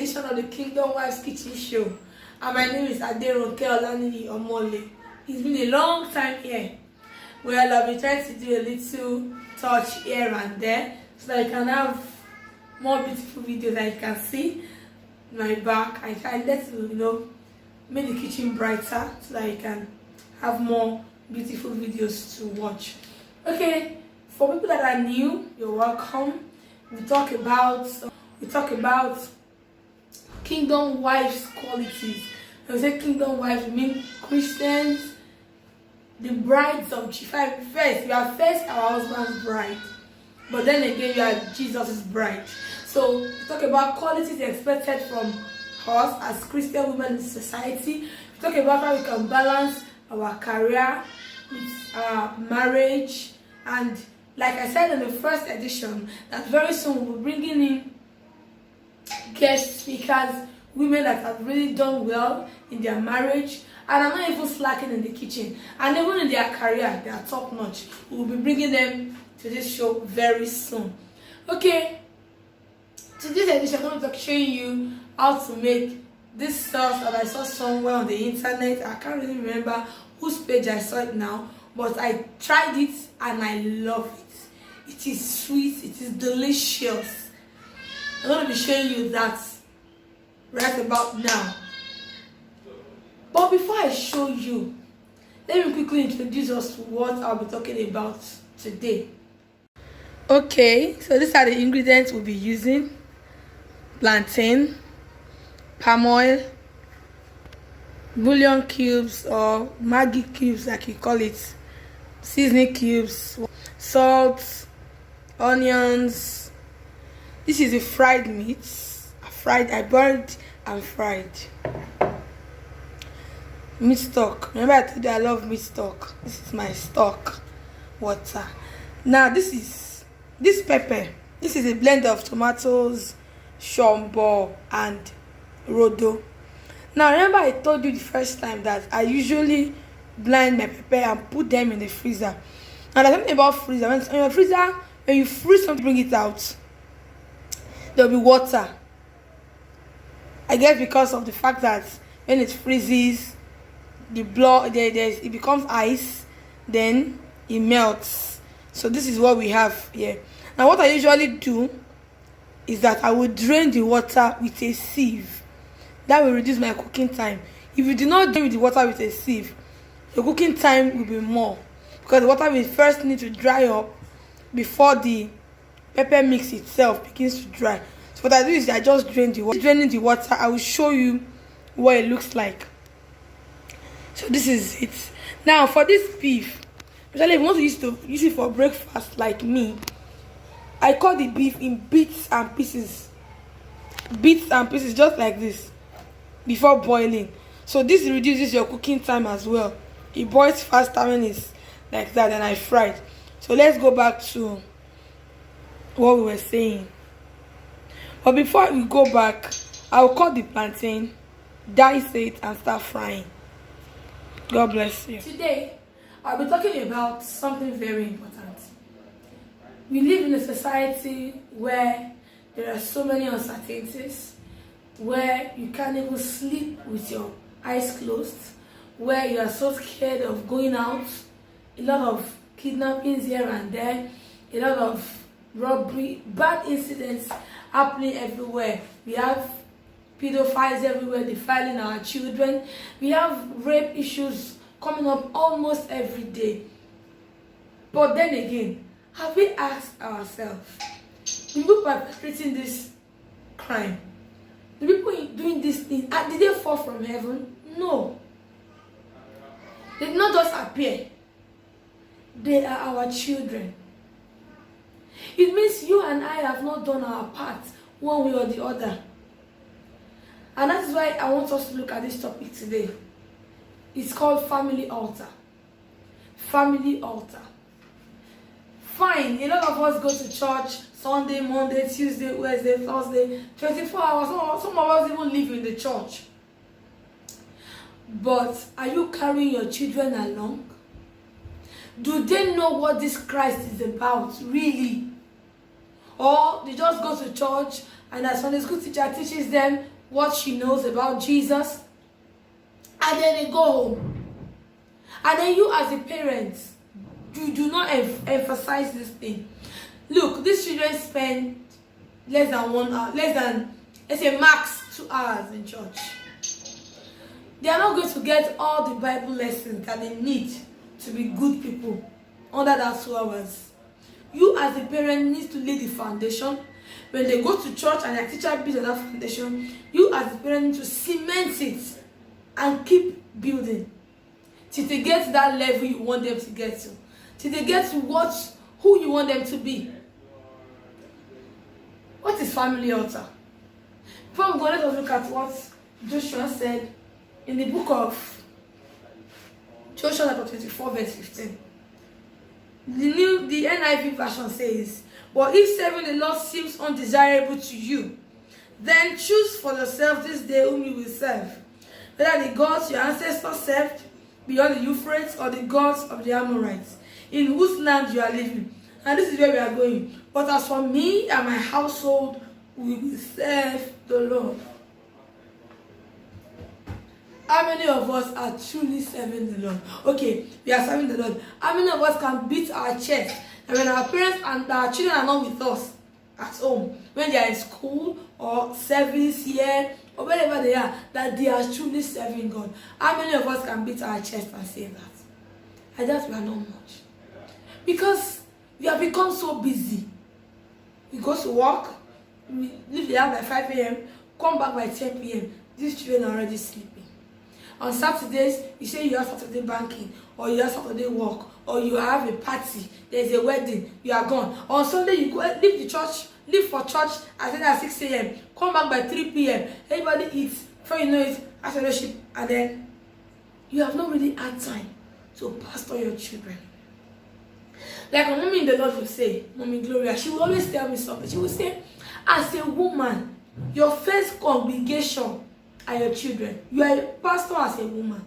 edition of the Kingdom Wives Kitchen Show. And my name is Aderonke Olanini Omole. It's been a long time here. Well, I've been trying to do a little touch here and there so that I can have more beautiful videos that you can see my back. I try to, make the kitchen brighter so that you can have more beautiful videos to watch. Okay, for people that are new, you're welcome. We talk about Kingdom Wives qualities. When we say Kingdom Wives, we mean Christians, the brides of Jesus. First, we are first our husband's bride, but then again, we are Jesus' bride. So we talk about qualities expected from us as Christian women in society. We talk about how we can balance our career with our marriage, and like I said in the first edition, that very soon we'll be bringing in guest speakers, women that have really done well in their marriage and are not even slacking in the kitchen, and even in their career they are top notch. We will be bringing them to this show very soon. Okay, to this edition I'm going to be showing you how to make this sauce that I saw somewhere on the internet. I can't really remember whose page I saw it now, but I tried it and I love it. It is sweet, it is delicious. I'm going to be showing you that right about now. But before I show you, let me quickly introduce us to what I'll be talking about today. Okay, so these are the ingredients we'll be using: plantain, palm oil, bouillon cubes or Maggi cubes like you call it, seasoning cubes, salt, onions. This is a fried meat. I boiled and fried. Meat stock. Remember I told you I love meat stock. This is my stock water. Now this pepper. This is a blend of tomatoes, shombo, and rodo. Now remember I told you the first time that I usually blend my pepper and put them in the freezer. Now there's something about freezer. In your freezer, when you freeze something, bring it out, there will be water. I guess because of the fact that when it freezes, it becomes ice, then it melts. So this is what we have here. Now what I usually do is that I will drain the water with a sieve. That will reduce my cooking time. If you do not drain the water with a sieve, your cooking time will be more, because the water will first need to dry up before the pepper mix itself begins to dry. So what I do is I just drain the water. Draining the water, I will show you what it looks like. So this is it. Now for this beef, especially if you want to use it for breakfast like me, I cut the beef in bits and pieces. Bits and pieces, just like this, before boiling. So this reduces your cooking time as well. It boils faster when it's like that, and I fried. So let's go back to what we were saying. But before we go back, I'll cut the plantain, dice it, and start frying. God bless you. Today, I'll be talking about something very important. We live in a society where there are so many uncertainties, where you can't even sleep with your eyes closed, where you are so scared of going out, a lot of kidnappings here and there, a lot of robbery, bad incidents happening everywhere. We have pedophiles everywhere defiling our children. We have rape issues coming up almost every day. But then again, have we asked ourselves, the people perpetrating this crime, the people doing this thing, did they fall from heaven? No. They did not just appear. They are our children. It means you and I have not done our part one way or the other. And that is why I want us to look at this topic today. It's called family altar. Family altar. Fine, a lot of us go to church Sunday, Monday, Tuesday, Wednesday, Thursday, 24 hours. Some of us even live in the church. But are you carrying your children along? Do they know what this Christ is about, really? Or they just go to church and as Sunday school teacher teaches them what she knows about Jesus, and then they go home. And then you as a parent, you do not emphasize this thing. Look, these children spend less than 1 hour, let's say max 2 hours in church. They are not going to get all the Bible lessons that they need to be good people under that 2 hours. You as a parent need to lay the foundation. When they go to church and their teacher builds on that foundation, you as a parent need to cement it and keep building till they get to that level you want them to get to, till they get to who you want them to be. What is family altar? Before we go, let us look at what Joshua said in the book of Joshua chapter 24 verse 15. The NIV version says, "But if serving the Lord seems undesirable to you, then choose for yourself this day whom you will serve, whether the gods your ancestors served beyond the Euphrates or the gods of the Amorites, in whose land you are living." And this is where we are going. "But as for me and my household, we will serve the Lord." How many of us are truly serving the Lord? Okay, we are serving the Lord. How many of us can beat our chest and when our parents and our children are not with us at home, when they are in school or service here or wherever they are, that they are truly serving God? How many of us can beat our chest and say that? I doubt we are not much. Because we have become so busy. We go to work, we leave the house by 5 a.m., come back by 10 p.m. These children are already sleeping. On Saturdays, you say you have Saturday banking, or you have Saturday work, or you have a party, there's a wedding, you are gone. On Sunday, you go leave for church at 6 a.m., come back by 3 p.m., everybody eats, before you know it, after worship, and then you have not really had time to pastor your children. Like my mommy in the Lord will say, Mommy Gloria, she will always tell me something. She will say, as a woman, your first congregation are your children. You are a pastor as a woman.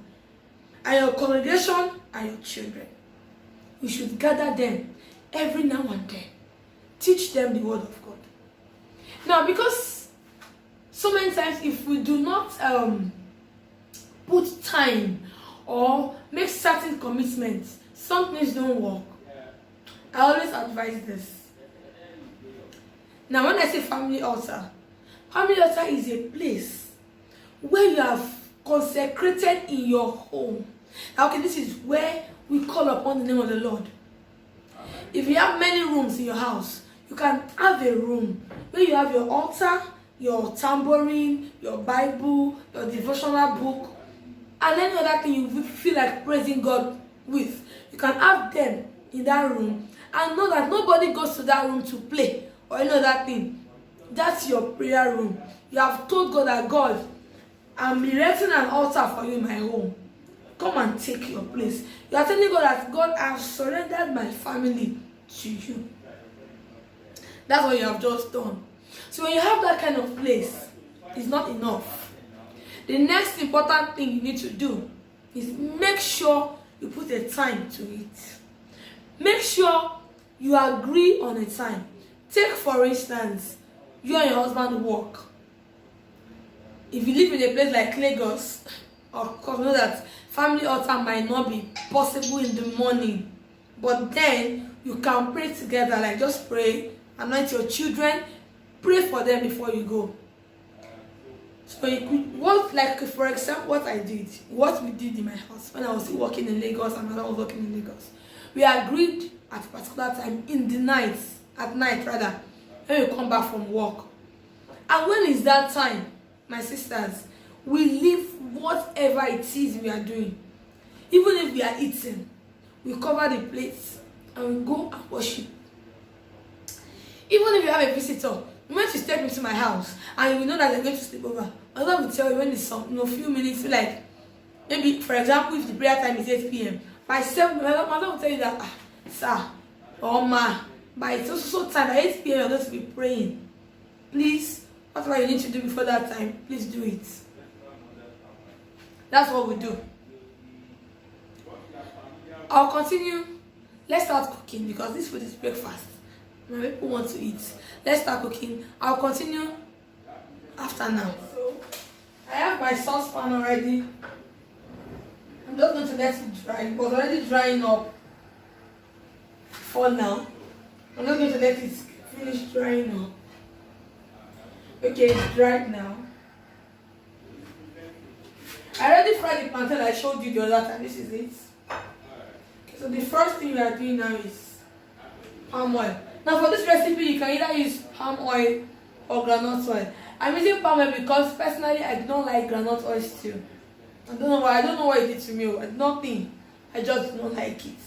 And your congregation are your children. You should gather them every now and then. Teach them the word of God. Now, because so many times if we do not put time or make certain commitments, some things don't work. I always advise this. Now, when I say family altar is a place where you have consecrated in your home. Okay, this is where we call upon the name of the Lord. If you have many rooms in your house, you can have a room where you have your altar, your tambourine, your Bible, your devotional book, and any other thing you feel like praising God with. You can have them in that room and know that nobody goes to that room to play or any other thing. That's your prayer room. You have told God that, God, I'm erecting an altar for you in my home. Come and take your place. You are telling God that, God, I have surrendered my family to you. That's what you have just done. So when you have that kind of place, it's not enough. The next important thing you need to do is make sure you put a time to it. Make sure you agree on a time. Take, for instance, you and your husband work. If you live in a place like Lagos, of course, know that family altar might not be possible in the morning, but then you can pray together. Like, just pray, anoint your children, pray for them before you go. So you could, like for example, what we did in my house when I was still working in Lagos and when I was working in Lagos, we agreed at a particular time in the night, when we come back from work. And when is that time, my sisters? We leave whatever it is we are doing. Even if we are eating, we cover the plates and we go and worship. Even if you have a visitor, you want to step into my house and you know that they're going to sleep over, my mother will tell you when it's some few minutes, like maybe for example, if the prayer time is 8 p.m. by 7, my mother will tell you that, sir or ma, by so time at 8 p.m. you're going to be praying. Please, whatever you need to do before that time, please do it. That's what we do. I'll continue. Let's start cooking because this food is breakfast. My people want to eat. Let's start cooking. I'll continue after now. I have my saucepan already. I'm just going to let it dry. It was already drying up for now. I'm not going to let it finish drying up. Okay, it's dried now. I already fried the plantain I showed you the other time. This is it. Okay, so the first thing we are doing now is palm oil. Now for this recipe, you can either use palm oil or groundnut oil. I'm using palm oil because personally I don't like groundnut oil stew. I don't know why. I don't know what it did to me. Nothing. I just don't like it.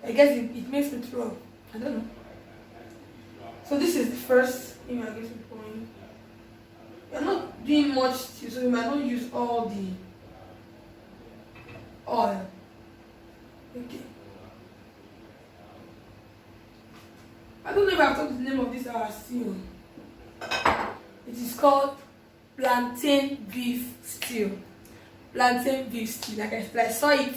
I guess it makes me throw up. I don't know. So this is the first thing we are going to pour in. We're not doing much stew, so we might not use all the oil. Okay. I don't know if I've told the name of this our stew. It is called plantain beef stew. Plantain beef stew. Like I saw it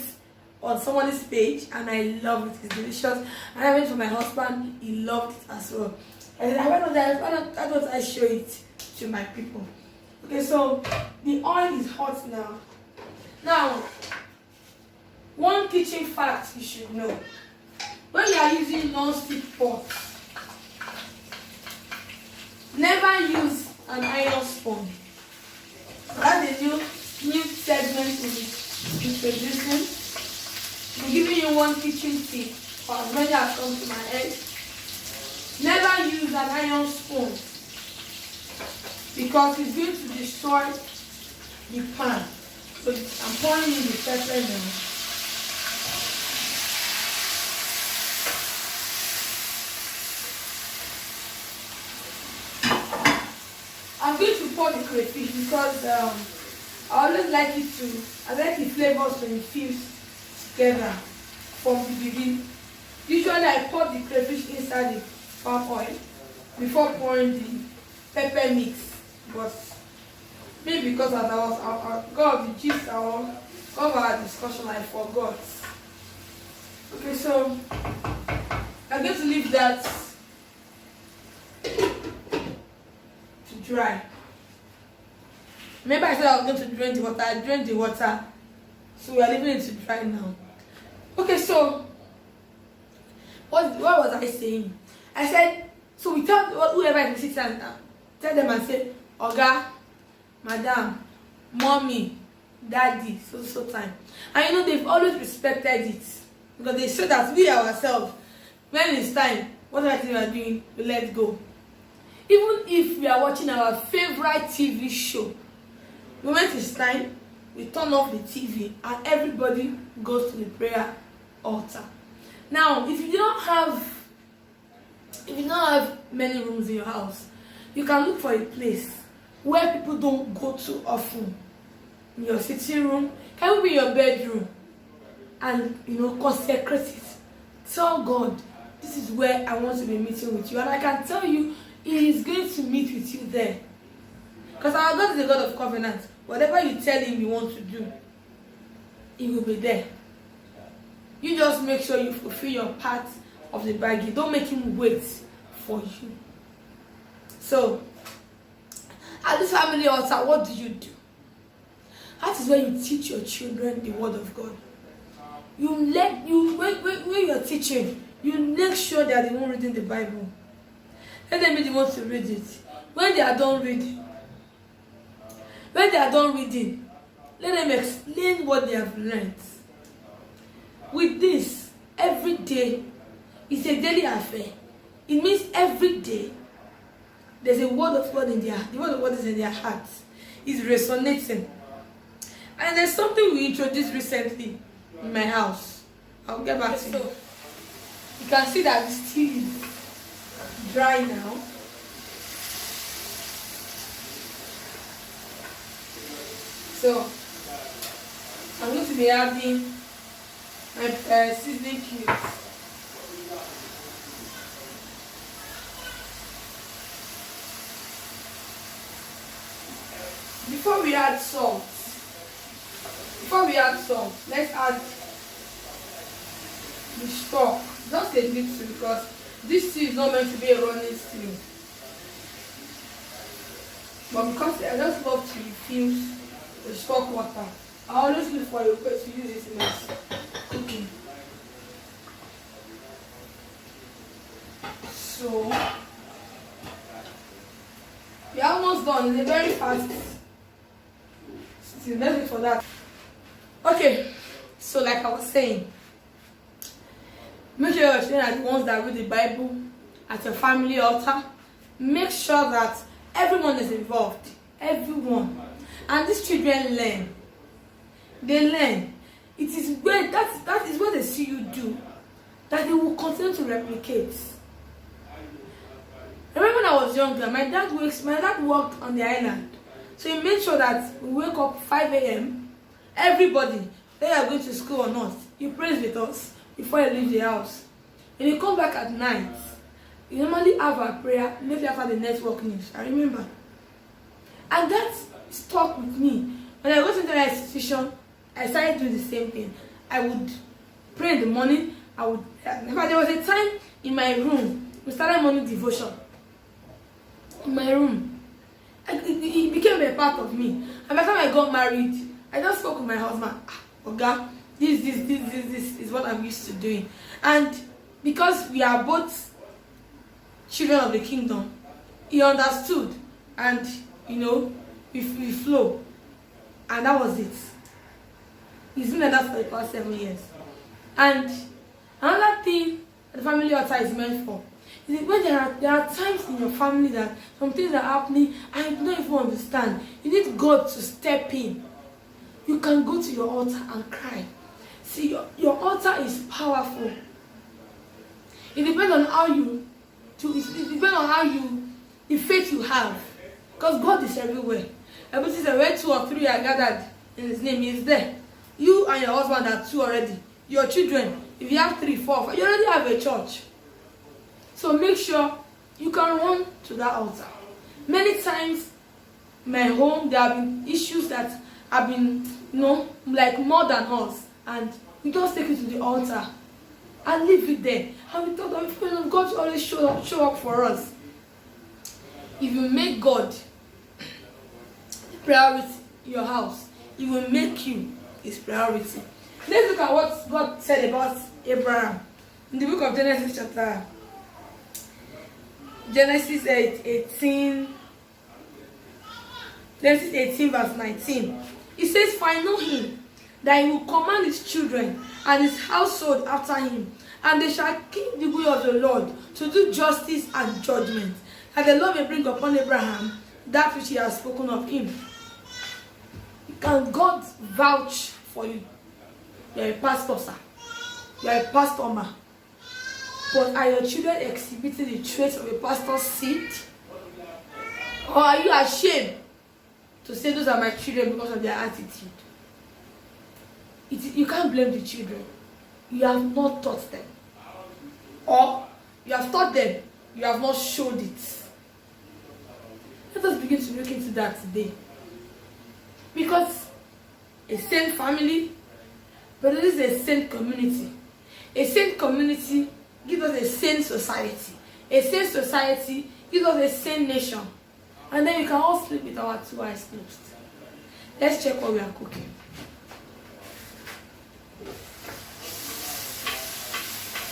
on someone's page and I love it. It's delicious. And I went for my husband. He loved it as well. And why don't I show it to my people? Okay, so the oil is hot now. Now, one kitchen fact you should know: when you are using non-stick pots, never use an iron spoon. That's a new segment to be introducing. I'm giving you one kitchen tip for as many as come to my head. Never use an iron spoon because it's going to destroy the pan. So I'm pouring in the pepper now. I'm going to pour the crayfish because I always like I like the flavors to infuse together from the beginning. Usually I pour the crayfish inside the palm oil before pouring the pepper mix, but maybe because as I was got the gist of our discussion, I forgot. Okay, so I'm going to leave that to dry. Remember I said I was going to drain the water. I drained the water, so we are leaving it to dry now. Okay, so what was I saying? I said, so we tell whoever is sitting down, tell them and say, Oga, Madam, Mommy, Daddy, so time. And you know, they've always respected it because they say that we ourselves, when it's time, whatever we are doing, we let go. Even if we are watching our favorite TV show, the moment it's time, we turn off the TV and everybody goes to the prayer altar. Now, if you don't have many rooms in your house, you can look for a place where people don't go too often. In your sitting room, can be in your bedroom, and consecrate it. Tell God, this is where I want to be meeting with you, and I can tell you, He is going to meet with you there. Because our God is a God of covenant. Whatever you tell Him you want to do, He will be there. You just make sure you fulfill your part of the bargain. Don't make Him wait for you. So, at this family altar, what do you do? That is where you teach your children the word of God. When you're teaching, you make sure they are the one reading the Bible. Let them be the ones to read it. When they are done reading, let them explain what they have learned. With this, every day is a daily affair. It means every day there's a word of God in the word of God is in their hearts. It's resonating. And there's something we introduced recently in my house. I'll get back to you. You can see that the tea is dry now. So I'm going to be adding my seasoning cubes. Before we add salt, let's add the stock. Just a little, because this stew is not meant to be a running stew. But because I just love to infuse the stock water, I always look for a way to use it in my cooking. So we're almost done. It's a very fast. Still, let's wait for that. Okay, so like I was saying, make sure your children are the ones that read the Bible at your family altar. Make sure that everyone is involved. Everyone. And these children learn. They learn. It is great. That is what they see you do, that they will continue to replicate. I remember when I was younger, my dad worked on the island. So he made sure that we wake up 5 a.m. Everybody, whether you are going to school or not, he prays with us before you leave the house. When you come back at night, you normally have a prayer, maybe after the network news. I remember. And that stuck with me. When I got into that institution, I started doing the same thing. I would pray in the morning. In fact, there was a time in my room, we started morning devotion. In my room. And it became a part of me. And by the time I got married, I just spoke with my husband. Oga, this is what I'm used to doing. And because we are both children of the kingdom, he understood. And, we flow. And that was it. He's been like that for the past 7 years. And another thing the family altar is meant for is when there are times in your family that some things are happening and you don't even understand. You need God to step in. You can go to your altar and cry. See, your altar is powerful. It depends on the faith you have. Because God is everywhere. The Bible says where 2 or 3 are gathered in His name, He is there. You and your husband are 2 already. Your children, if you have 3, 4, 5, you already have a church. So make sure you can run to that altar. Many times, in my home, there have been issues that have been, like more than us. And we just take it to the altar and leave it there. And we thought that God always show up for us. If you make God priority in your house, He will make you His priority. Let's look at what God said about Abraham in the book of Genesis chapter Genesis 18 verse 19. It says, "For I know him, that he will command his children and his household after him, and they shall keep the way of the Lord to do justice and judgment, that the Lord may bring upon Abraham that which He has spoken of him." Can God vouch for you? You are a pastor, sir. You are a pastor, ma. But are your children exhibiting the traits of a pastor's seed? Or are you ashamed to say those are my children because of their attitude? You can't blame the children. You have not taught them. Or you have taught them, you have not showed it. Let us begin to look into that today. Because a sane family, but it is a sane community. A sane community gives us a sane society. A sane society gives us a sane nation. And then we can all sleep with our 2 eyes closed. Let's check what we are cooking.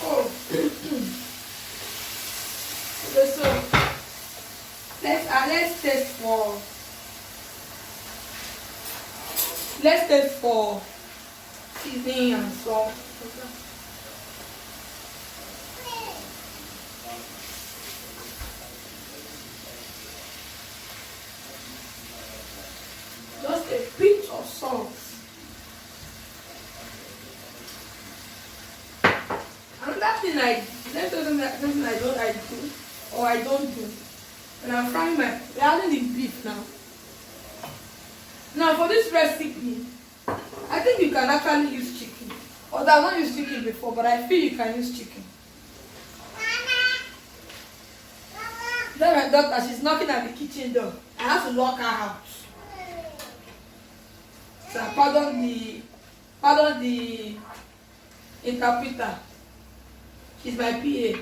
Oh. Okay, so let's test for seasoning and salt. Just a pinch of salt. Another thing I do or I don't do. And I'm frying we're adding the beef now. Now for this recipe, I think you can actually use chicken. Although I've not used chicken before, but I feel you can use chicken. Then my daughter, she's knocking at the kitchen door. I have to lock her out. So pardon the interpreter. She's my PA.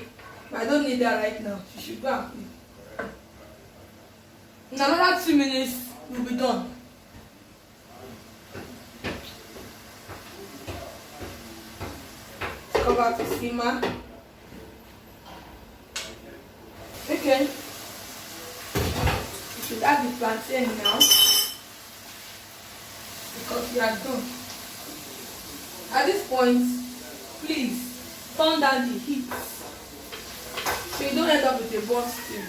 But I don't need her right now. She should go and please. In another 2 minutes, we'll be done. Cover to simmer. Okay. You should add the plantain now because we are done. At this point, please turn down the heat so you don't end up with a burnt stew.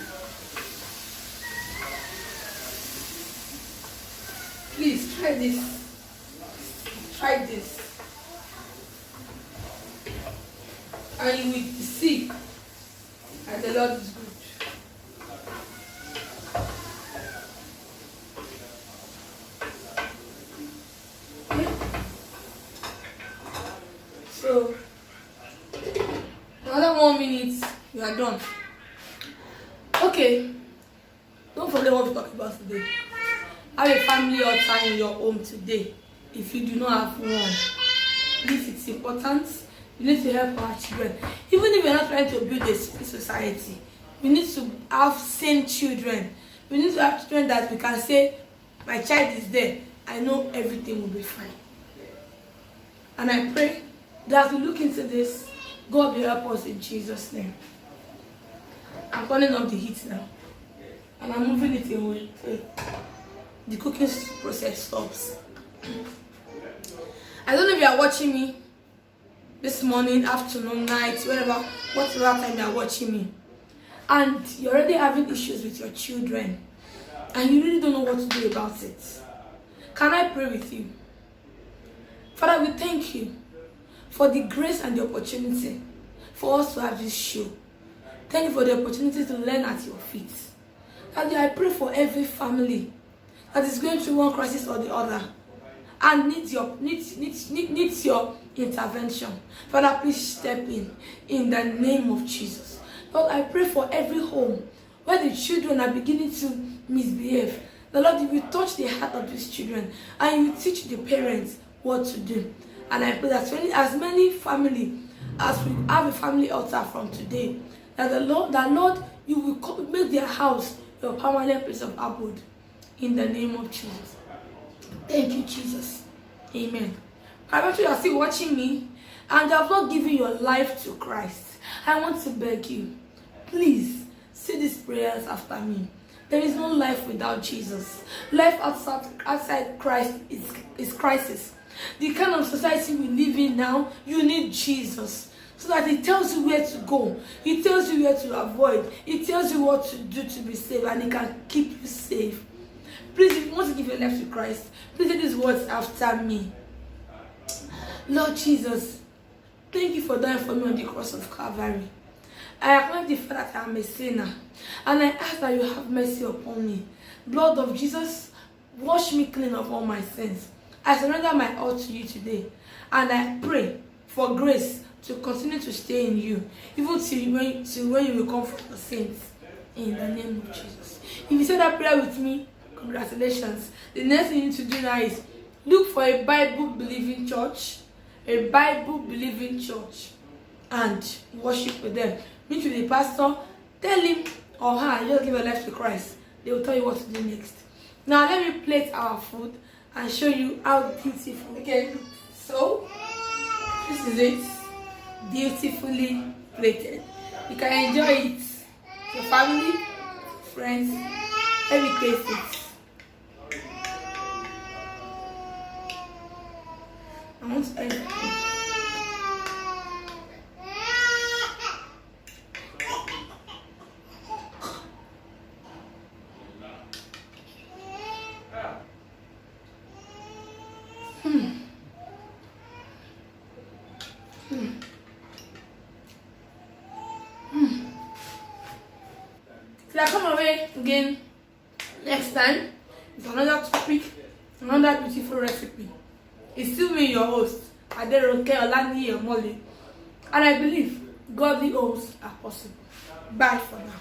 Please try this. Try this. And you will see that the Lord is good. Okay. So, another 1 minute, you are done. Okay, don't forget what we talked about today. Have a family altar in your home today. If you do not have one, please, it's important. We need to help our children. Even if we're not trying to build a society, we need to have sane children. We need to have children that we can say, my child is there. I know everything will be fine. And I pray that as we look into this, God will help us in Jesus' name. I'm turning off the heat now. And I'm moving it away. The cooking process stops. I don't know if you are watching me this morning, afternoon, night, whatever time you are watching me, and you're already having issues with your children and you really don't know what to do about it. Can I pray with you? Father, we thank you for the grace and the opportunity for us to have this show. Thank you for the opportunity to learn at your feet. Daddy, I pray for every family that is going through one crisis or the other and needs your intervention. Father, please step in the name of Jesus. Lord, I pray for every home where the children are beginning to misbehave. The Lord, you will touch the heart of these children and you will teach the parents what to do. And I pray that as many family as we have a family altar from today, that the Lord, you will make their house your permanent place of abode. In the name of Jesus. Thank you, Jesus. Amen. However, you are still watching me and you have not given your life to Christ, I want to beg you, please say these prayers after me. There is no life without Jesus. Life outside Christ is crisis. The kind of society we live in now, you need Jesus. So that He tells you where to go. He tells you where to avoid. He tells you what to do to be safe, and He can keep you safe. Please, if you want to give your life to Christ, please say these words after me. Lord Jesus, thank you for dying for me on the cross of Calvary. I acknowledge the fact that I am a sinner, and I ask that you have mercy upon me. Blood of Jesus, wash me clean of all my sins. I surrender my all to you today, and I pray for grace to continue to stay in you, even till when you will come from the saints. In the name of Jesus. If you said that prayer with me, congratulations. The next thing you need to do now is look for a Bible-believing church, and worship with them. Meet with the pastor, tell him or her, just give your life to Christ. They will tell you what to do next. Now let me plate our food and show you how beautiful. Okay, so this is it, beautifully plated. You can enjoy it. Your family, friends, let me taste it. I want to end. Till I come away again next time with another topic, another beautiful recipe. It's still me, your host, Aderonke Olaniyi Omole, and I believe godly homes are possible. Bye for now.